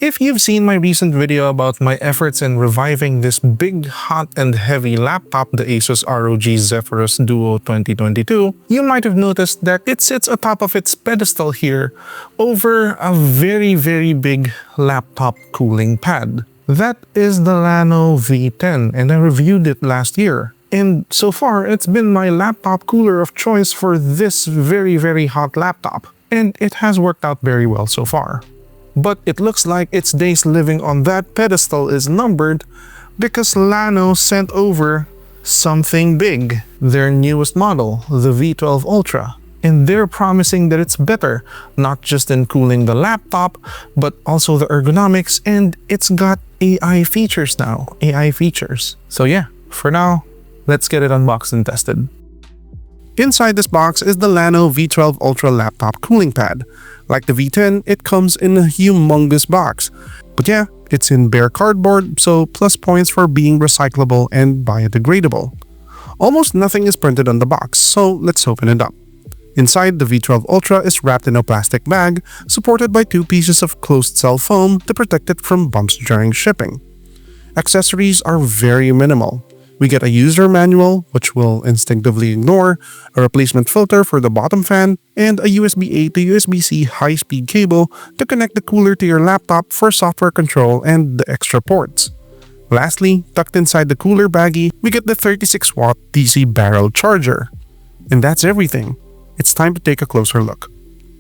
If you've seen my recent video about my efforts in reviving this big, hot, and heavy laptop, the Asus ROG Zephyrus Duo 2022, you might have noticed that it sits atop of its pedestal here over a very big laptop cooling pad. That is the Llano V10, and I reviewed it last year. And so far, it's been my laptop cooler of choice for this very hot laptop. And it has worked out very well so far. But it looks like its days living on that pedestal is numbered because Llano sent over something big, their newest model, the V12 Ultra. And they're promising that it's better, not just in cooling the laptop, but also the ergonomics, and it's got AI features now, AI features. So yeah, for now, let's get it unboxed and tested. Inside this box is the Llano V12 Ultra laptop cooling pad. Like the V10, it comes in a humongous box. But yeah, it's in bare cardboard, so plus points for being recyclable and biodegradable. Almost nothing is printed on the box, so let's open it up. Inside, the V12 Ultra is wrapped in a plastic bag, supported by 2 pieces of closed-cell foam to protect it from bumps during shipping. Accessories are very minimal. We get a user manual, which we'll instinctively ignore, a replacement filter for the bottom fan, and a USB-A to USB-C high-speed cable to connect the cooler to your laptop for software control and the extra ports. Lastly, tucked inside the cooler baggie, we get the 36-watt DC barrel charger. And that's everything. It's time to take a closer look.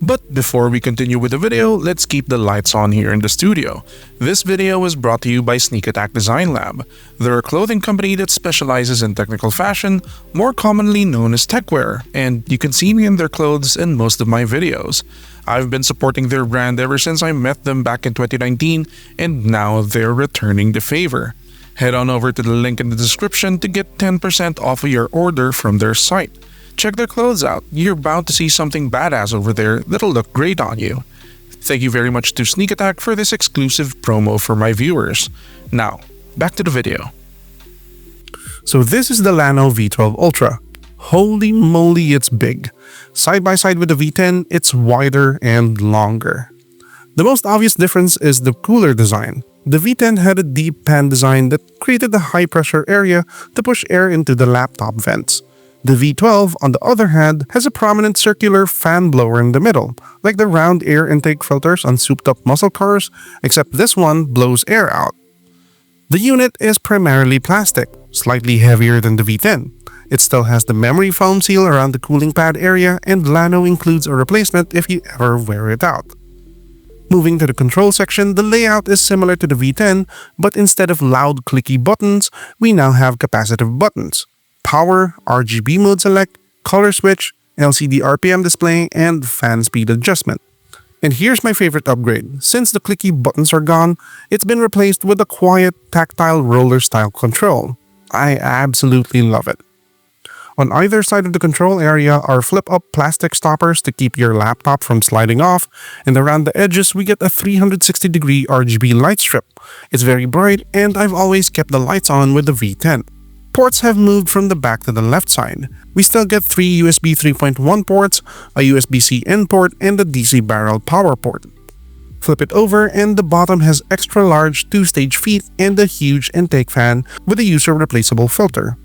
But before we continue with the video, let's keep the lights on here in the studio. This video was brought to you by Sneak Attack Design Lab. They're a clothing company that specializes in technical fashion, more commonly known as techwear, and you can see me in their clothes in most of my videos. I've been supporting their brand ever since I met them back in 2019, and now they're returning the favor. Head on over to the link in the description to get 10% off of your order from their site. Check their clothes out. You're bound to see something badass over there that'll look great on you. Thank you very much to Sneak Attack for this exclusive promo for my viewers. Now, back to the video. So this is the Llano V12 Ultra. Holy moly, it's big. Side by side with the V10, it's wider and longer. The most obvious difference is the cooler design. The V10 had a deep pan design that created a high pressure area to push air into the laptop vents. The V12, on the other hand, has a prominent circular fan blower in the middle, like the round air intake filters on souped-up muscle cars, except this one blows air out. The unit is primarily plastic, slightly heavier than the V10. It still has the memory foam seal around the cooling pad area, and Llano includes a replacement if you ever wear it out. Moving to the control section, the layout is similar to the V10, but instead of loud clicky buttons, we now have capacitive buttons. Power, RGB mode select, color switch, LCD RPM display, and fan speed adjustment. And here's my favorite upgrade. Since the clicky buttons are gone, it's been replaced with a quiet, tactile roller style control. I absolutely love it. On either side of the control area are flip-up plastic stoppers to keep your laptop from sliding off, and around the edges we get a 360-degree RGB light strip. It's very bright, and I've always kept the lights on with the V10. Ports have moved from the back to the left side. We still get 3 USB 3.1 ports, a USB-C in port, and a DC barrel power port. Flip it over and the bottom has extra large 2-stage feet and a huge intake fan with a user replaceable filter.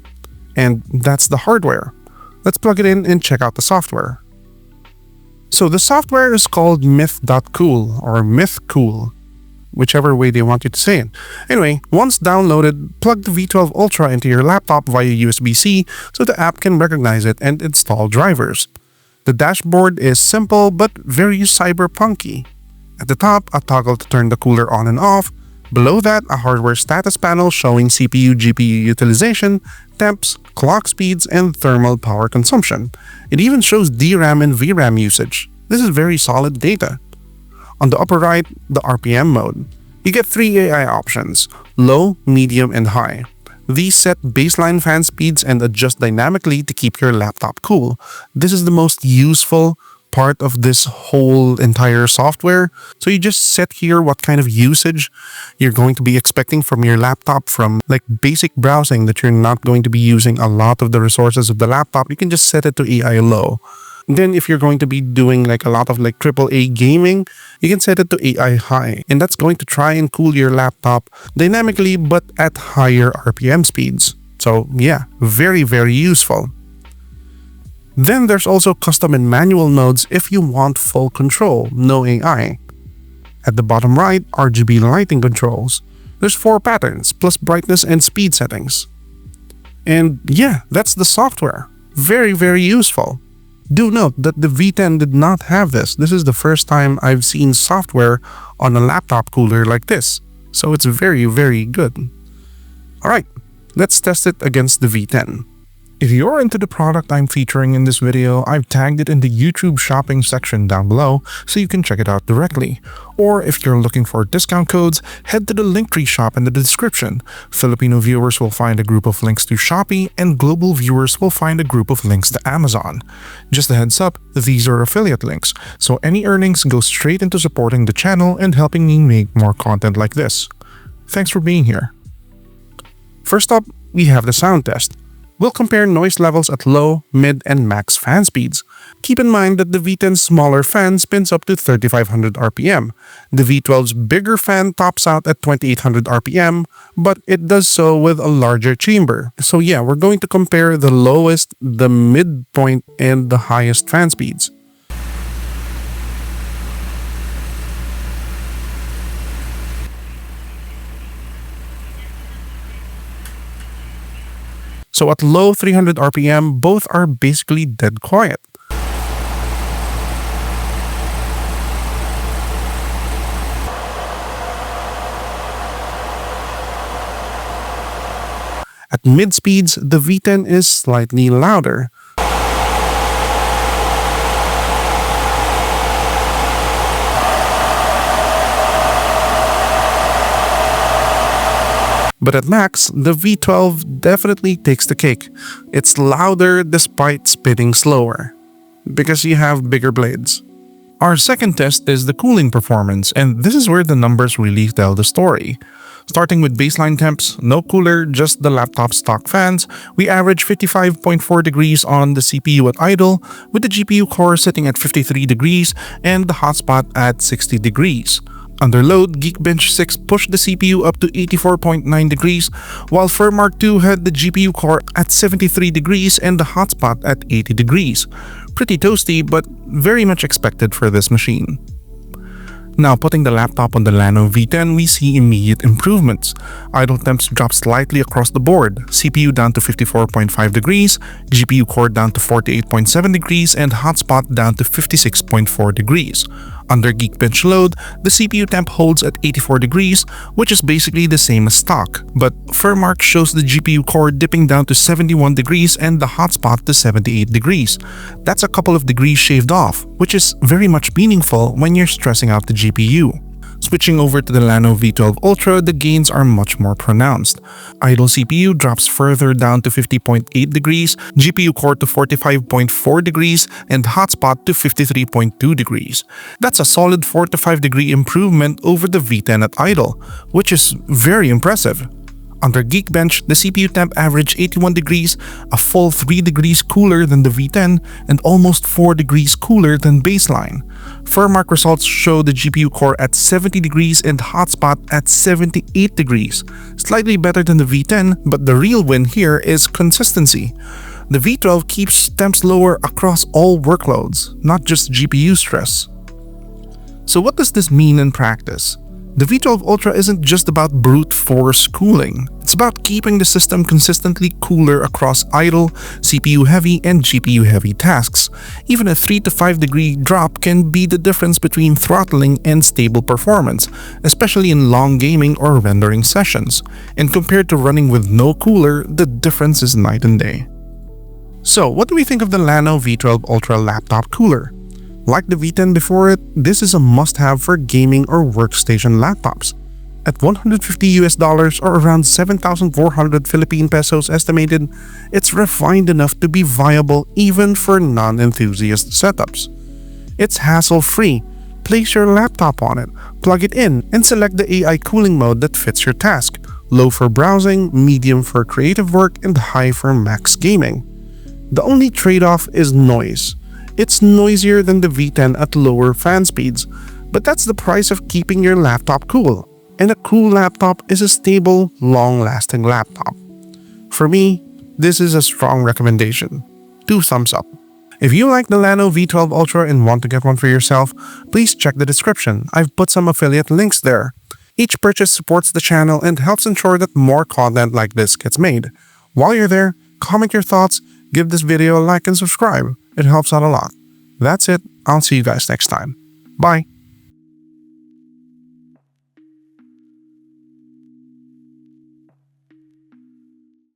And that's the hardware. Let's plug it in and check out the software. So the software is called Myth.cool or MythCool, whichever way they want you to say it. Anyway, once downloaded, plug the V12 Ultra into your laptop via USB-C so the app can recognize it and install drivers. The dashboard is simple but very cyberpunky. At the top, a toggle to turn the cooler on and off. Below that, a hardware status panel showing CPU-GPU utilization, temps, clock speeds, and thermal power consumption. It even shows DRAM and VRAM usage. This is very solid data. On the upper right, the RPM mode. You get 3 AI options: low, medium, and high. These set baseline fan speeds and adjust dynamically to keep your laptop cool. This is the most useful part of this whole entire software. So you just set here what kind of usage you're going to be expecting from your laptop, from like basic browsing that you're not going to be using a lot of the resources of the laptop. You can just set it to AI low. Then if you're going to be doing like a lot of like AAA gaming, you can set it to AI high, and that's going to try and cool your laptop dynamically but at higher RPM speeds. So yeah, very, very useful. Then there's also custom and manual modes if you want full control, no AI. At the bottom right, RGB lighting controls. There's 4 patterns, plus brightness and speed settings. And yeah, that's the software. Very, very useful. Do note that the V10 did not have this. This is the first time I've seen software on a laptop cooler like this. So it's very, very good. Alright, let's test it against the V10. If you're into the product I'm featuring in this video, I've tagged it in the YouTube shopping section down below so you can check it out directly. Or if you're looking for discount codes, head to the Linktree shop in the description. Filipino viewers will find a group of links to Shopee, and global viewers will find a group of links to Amazon. Just a heads up, these are affiliate links, so any earnings go straight into supporting the channel and helping me make more content like this. Thanks for being here. First up, we have the sound test. We'll compare noise levels at low, mid, and max fan speeds. Keep in mind that the V10's smaller fan spins up to 3500 RPM. The V12's bigger fan tops out at 2800 RPM, but it does so with a larger chamber. So yeah, we're going to compare the lowest, the midpoint, and the highest fan speeds. So at low 300 RPM, both are basically dead quiet. At mid speeds, the V10 is slightly louder. But at max, the V12 definitely takes the cake. It's louder despite spinning slower, because you have bigger blades. Our second test is the cooling performance, and this is where the numbers really tell the story. Starting with baseline temps, no cooler, just the laptop stock fans, we average 55.4 degrees on the CPU at idle, with the GPU core sitting at 53 degrees and the hotspot at 60 degrees. Under load, Geekbench 6 pushed the CPU up to 84.9 degrees, while Firmark 2 had the GPU core at 73 degrees and the hotspot at 80 degrees. Pretty toasty, but very much expected for this machine. Now, putting the laptop on the Llano V10, we see immediate improvements. Idle temps drop slightly across the board, CPU down to 54.5 degrees, GPU core down to 48.7 degrees, and hotspot down to 56.4 degrees. Under Geekbench load, the CPU temp holds at 84 degrees, which is basically the same as stock, but Firmark shows the GPU core dipping down to 71 degrees and the hotspot to 78 degrees. That's a couple of degrees shaved off, which is very much meaningful when you're stressing out the GPU. Switching over to the Llano V12 Ultra, the gains are much more pronounced. Idle CPU drops further down to 50.8 degrees, GPU core to 45.4 degrees, and hotspot to 53.2 degrees. That's a solid 4 to 5 degree improvement over the V10 at idle, which is very impressive. Under Geekbench, the CPU temp averaged 81 degrees, a full 3 degrees cooler than the V10 and almost 4 degrees cooler than baseline. Firmark results show the GPU core at 70 degrees and hotspot at 78 degrees. Slightly better than the V10, but the real win here is consistency. The V12 keeps temps lower across all workloads, not just GPU stress. So what does this mean in practice? The V12 Ultra isn't just about brute force cooling. It's about keeping the system consistently cooler across idle, CPU-heavy, and GPU-heavy tasks. Even a 3 to 5 degree drop can be the difference between throttling and stable performance, especially in long gaming or rendering sessions. And compared to running with no cooler, the difference is night and day. So, what do we think of the Llano V12 Ultra laptop cooler? Like the V10 before it, this is a must-have for gaming or workstation laptops. At $150 or around 7,400 Philippine pesos estimated, it's refined enough to be viable even for non-enthusiast setups. It's hassle-free. Place your laptop on it, plug it in, and select the AI cooling mode that fits your task. Low for browsing, medium for creative work, and high for max gaming. The only trade-off is noise. It's noisier than the V10 at lower fan speeds, but that's the price of keeping your laptop cool. And a cool laptop is a stable, long-lasting laptop. For me, this is a strong recommendation. 2 thumbs up. If you like the Llano V12 Ultra and want to get one for yourself, please check the description. I've put some affiliate links there. Each purchase supports the channel and helps ensure that more content like this gets made. While you're there, comment your thoughts, give this video a like and subscribe. It helps out a lot. That's it. I'll see you guys next time. Bye.